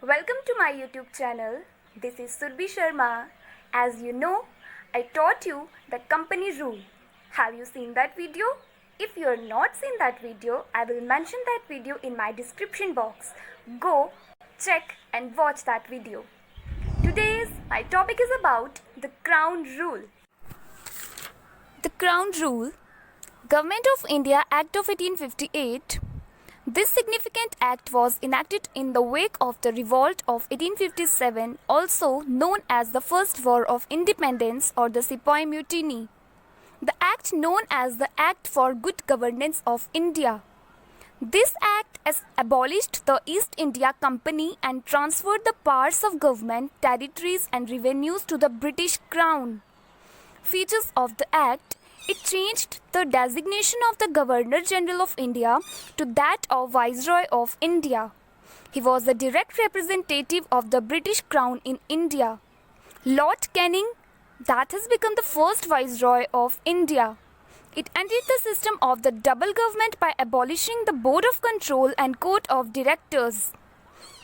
Welcome to my YouTube channel. This is Surbhi Sharma. As you know, I taught you the company rule. Have you seen that video? If you are not seen that video, I will mention that video in my description box. Go, check and watch that video. Today's my topic is about the Crown Rule. The Crown Rule, Government of India Act of 1858. This significant act was enacted in the wake of the revolt of 1857, also known as the First War of Independence or the Sepoy Mutiny. The act known as the Act for Good Governance of India. This act has abolished the East India Company and transferred the powers of government, territories and revenues to the British Crown. Features of the act: it changed the designation of the Governor-General of India to that of Viceroy of India. He was the direct representative of the British Crown in India. Lord Canning, that has become the first Viceroy of India. It ended the system of the double government by abolishing the Board of Control and Court of Directors.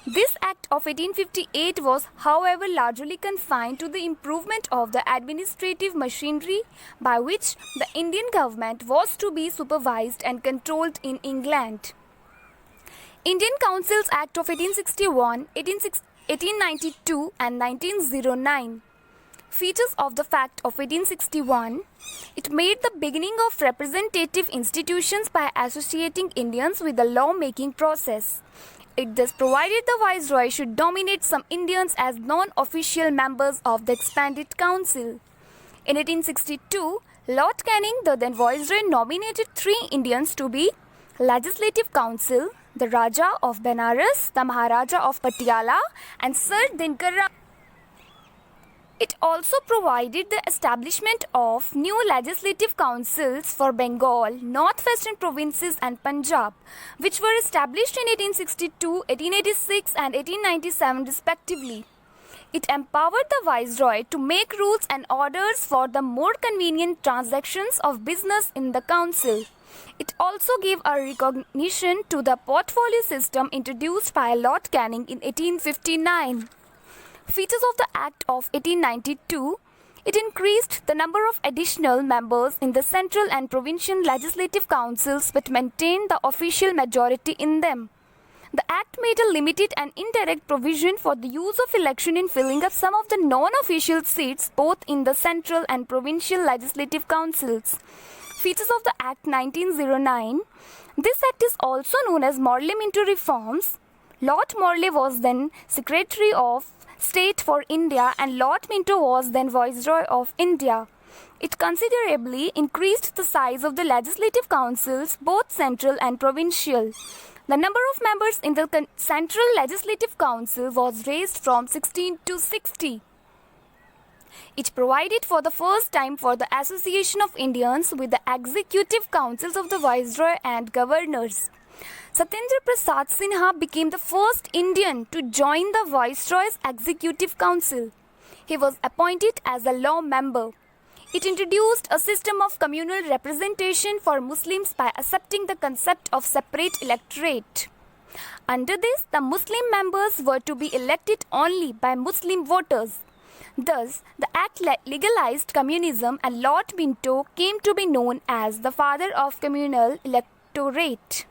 This Act of 1858 was, however, largely confined to the improvement of the administrative machinery by which the Indian government was to be supervised and controlled in England. Indian Councils Act of 1861, 1892 and 1909. Features of the Act of 1861. It made the beginning of representative institutions by associating Indians with the law-making process. It thus provided the Viceroy should nominate some Indians as non-official members of the expanded council. In 1862, Lord Canning, the then Viceroy, nominated 3 Indians to be Legislative Council, the Raja of Benares, the Maharaja of Patiala and Sir Dinkar Rao. It also provided the establishment of new legislative councils for Bengal, northwestern provinces and Punjab, which were established in 1862, 1886 and 1897 respectively. It empowered the Viceroy to make rules and orders for the more convenient transactions of business in the council. It also gave a recognition to the portfolio system introduced by Lord Canning in 1859. Features of the Act of 1892. It increased the number of additional members in the central and provincial legislative councils but maintained the official majority in them. The Act made a limited and indirect provision for the use of election in filling up some of the non-official seats both in the central and provincial legislative councils. Features of the Act 1909. This Act is also known as Morley Minto Reforms. Lord Morley was then Secretary of State for India and Lord Minto was then Viceroy of India. It considerably increased the size of the legislative councils, both central and provincial. The number of members in the Central Legislative Council was raised from 16 to 60. It provided for the first time for the association of Indians with the executive councils of the Viceroy and governors. Satyendra Prasad Sinha became the first Indian to join the Viceroy's Executive Council. He was appointed as a law member. It introduced a system of communal representation for Muslims by accepting the concept of separate electorate. Under this, the Muslim members were to be elected only by Muslim voters. Thus, the Act legalized communism and Lord Minto came to be known as the father of communal electorate.